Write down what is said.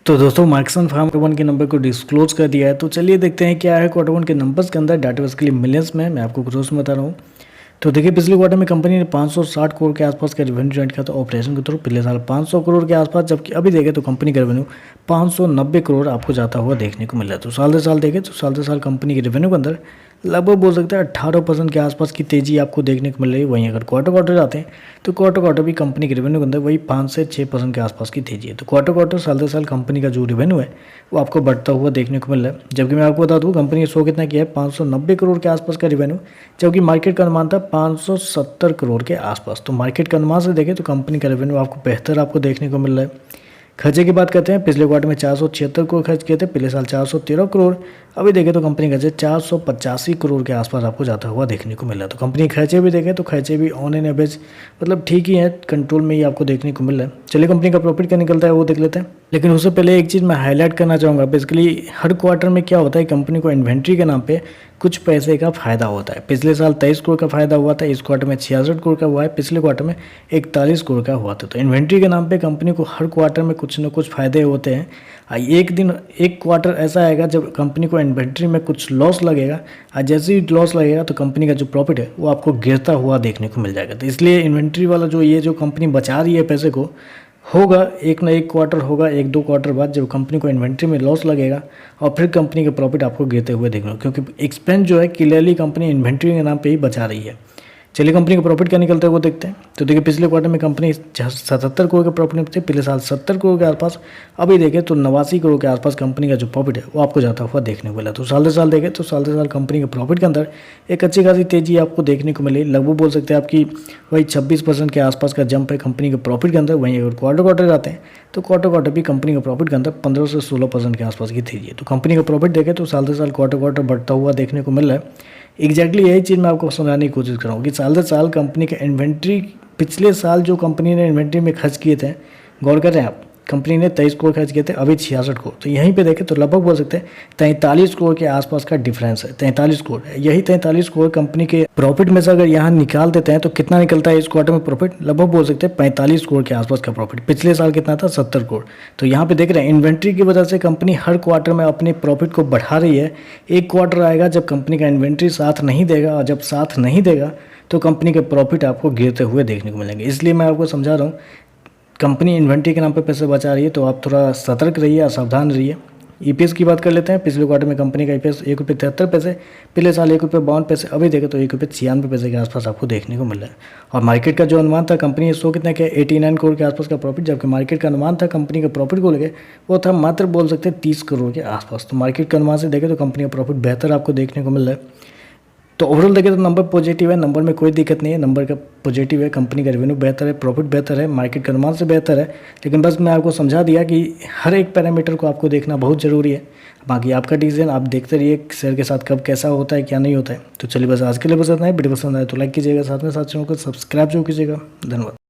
तो दोस्तों Marksans farm quarter one के नंबर को डिस्क्लोज कर दिया है। तो चलिए देखते हैं क्या है क्वार्टर वन के नंबर्स के अंदर। डाटा बेसिकली मिलियंस में मैं आपको ग्रोथ में बता रहा हूँ। तो देखिए पिछले क्वार्टर में कंपनी ने 560 करोड़ के आसपास का रेवेन्यू जनरेट किया था ऑपरेशन के थ्रू पिछले साल 500 करोड़ के आसपास, जबकि अभी देखें तो कंपनी का रेवेन्यू 590 करोड़ आपको जाता हुआ देखने को मिल रहा है। तो साल से साल देखें तो साल से साल कंपनी के रेवेन्यू के अंदर लगभग बोल सकते हैं 18% के आसपास की तेजी आपको देखने को मिल रही है। वहीं अगर क्वार्टर क्वार्टर जाते हैं तो क्वार्टर क्वार्टर भी कंपनी के रेवेन्यू के अंदर वही 5 से 6% के आसपास की तेजी है। तो क्वार्टर क्वार्टर साल से साल कंपनी का जो रेवेन्यू है वो आपको बढ़ता हुआ देखने को मिल रहा है। जबकि मैं आपको बता दूँ कंपनी ने शो कितना किया है 590 करोड़ के आसपास का रेवेन्यू, जबकि मार्केट का अनुमान था 570 करोड़ के आसपास। तो मार्केट के अनुमान से देखें तो कंपनी का रेवेन्यू आपको बेहतर आपको देखने को मिल रहा है। खर्चे की बात करते हैं, पिछले क्वार्टर में 476 करोड़ खर्च किए थे, पिछले साल 413 करोड़। अभी देखें तो कंपनी का 485 करोड़ के आसपास आपको जाता हुआ देखने को मिल रहा है। तो कंपनी खर्चे भी देखें तो खर्चे भी ऑन एन एवरेज मतलब ठीक ही है, कंट्रोल में ही आपको देखने को मिल रहा है। चलिए कंपनी का प्रॉफिट क्या निकलता है वो देख लेते हैं। लेकिन उससे पहले एक चीज़ मैं हाईलाइट करना चाहूँगा। बेसिकली हर क्वार्टर में क्या होता है, कंपनी को इन्वेंट्री के नाम पे कुछ पैसे का फायदा होता है। पिछले साल 23 करोड़ का फायदा हुआ था, इस क्वार्टर में 66 करोड़ का हुआ है, पिछले क्वार्टर में 41 करोड़ का हुआ था। तो इन्वेंट्री के नाम पे कंपनी को हर क्वार्टर में कुछ न कुछ फायदे होते हैं। एक क्वार्टर ऐसा आएगा जब कंपनी को इन्वेंट्री में कुछ लॉस लगेगा, और जैसे ही लॉस लगेगा तो कंपनी का जो प्रॉफिट है वो आपको गिरता हुआ देखने को मिल जाएगा। तो इसलिए इन्वेंट्री वाला जो कंपनी बचा रही है पैसे को, होगा एक ना एक क्वार्टर होगा, एक दो क्वार्टर बाद जब कंपनी को इन्वेंट्री में लॉस लगेगा और फिर कंपनी का प्रॉफिट आपको गिरते हुए देखना, क्योंकि एक्सपेंस जो है क्लियरली कंपनी इन्वेंट्री के नाम पे ही बचा रही है। चलिए कंपनी का प्रॉफिट क्या निकलता है वो देखते हैं। तो देखिए पिछले क्वार्टर में कंपनी 77 करोड़ के प्रॉफिट थे, पिछले साल 70 करोड़ के आसपास। अभी देखें तो 89 करोड़ के आसपास कंपनी का जो प्रॉफिट है वो आपको जाता हुआ देखने को मिला। तो साल से साल देखें तो साल से साल कंपनी के प्रॉफिट के अंदर एक अच्छी खासी तेजी आपको देखने को मिली। लगभग बोल सकते हैं आपकी वही 26% के आसपास का जंप है कंपनी के प्रॉफिट के अंदर। वहीं अगर क्वार्टर क्वार्टर जाते हैं तो क्वार्टर क्वार्टर भी कंपनी के प्रॉफिट के अंदर 15 से 16% के आसपास की तेजी है। तो कंपनी का प्रॉफिट देखें तो साल से साल क्वार्टर क्वार्टर बढ़ता हुआ देखने को मिल रहा है। एग्जैक्टली यही चीज़ मैं आपको समझाने की कोशिश कर रहा हूँ कि साल से साल कंपनी का इन्वेंट्री, पिछले साल जो कंपनी ने इन्वेंट्री में खर्च किए थे, गौर कर रहे हैं आप, कंपनी ने 23 करोड़ खर्च किए थे, अभी 66 करोड़। तो यहीं पे देखें तो लगभग बोल सकते हैं 43 करोड़ के आसपास का डिफरेंस है। 43 करोड़, यही 43 करोड़ कंपनी के प्रॉफिट में से अगर यहाँ निकाल देते हैं तो कितना निकलता है इस क्वार्टर में प्रॉफिट? लगभग बोल सकते हैं 45 करोड़ के आसपास का प्रॉफिट। पिछले साल कितना था? 70 करोड़। तो यहाँ पे देख रहे हैं इन्वेंट्री की वजह से कंपनी हर क्वार्टर में अपने प्रॉफिट को बढ़ा रही है। एक क्वार्टर आएगा जब कंपनी का इन्वेंट्री साथ नहीं देगा, और जब साथ नहीं देगा तो कंपनी के प्रॉफिट आपको गिरते हुए देखने को मिलेंगे। इसलिए मैं आपको समझा रहा हूँ, कंपनी इन्वेंट्री के नाम पे पैसे बचा रही है तो आप थोड़ा सतर्क रहिए, सावधान रहिए। ईपीएस की बात कर लेते हैं। पिछले क्वार्टर में कंपनी का ईपीएस ₹1.73, पिछले साल ₹1.52। अभी देखें तो ₹1.96 के आसपास आपको देखने को मिल रहा है। और मार्केट का जो अनुमान था, कंपनी ने शो कितना किया 89 करोड़ के आसपास का प्रॉफिट, जबकि मार्केट का अनुमान था कंपनी के प्रॉफिट को लेकर वो था मात्र बोल सकते हैं 30 करोड़ के आसपास। तो मार्केट के अनुमान से देखें तो कंपनी का प्रॉफिट बेहतर आपको देखने को मिल रहा है। तो ओवरऑल देखें तो नंबर पॉजिटिव है, नंबर में कोई दिक्कत नहीं है, नंबर का पॉजिटिव है, कंपनी का रेवेन्यू बेहतर है, प्रॉफिट बेहतर है, मार्केट के अनुमान से बेहतर है। लेकिन बस मैं आपको समझा दिया कि हर एक पैरामीटर को आपको देखना बहुत ज़रूरी है। बाकी आपका डिसीजन, आप देखते रहिए शेयर के साथ कब कैसा होता है क्या नहीं होता है। तो चलिए बस आज के लिए बस इतना है। वीडियो पसंद आए तो लाइक कीजिएगा, साथ में साथ चैनल को सब्सक्राइब जरूर कीजिएगा। धन्यवाद।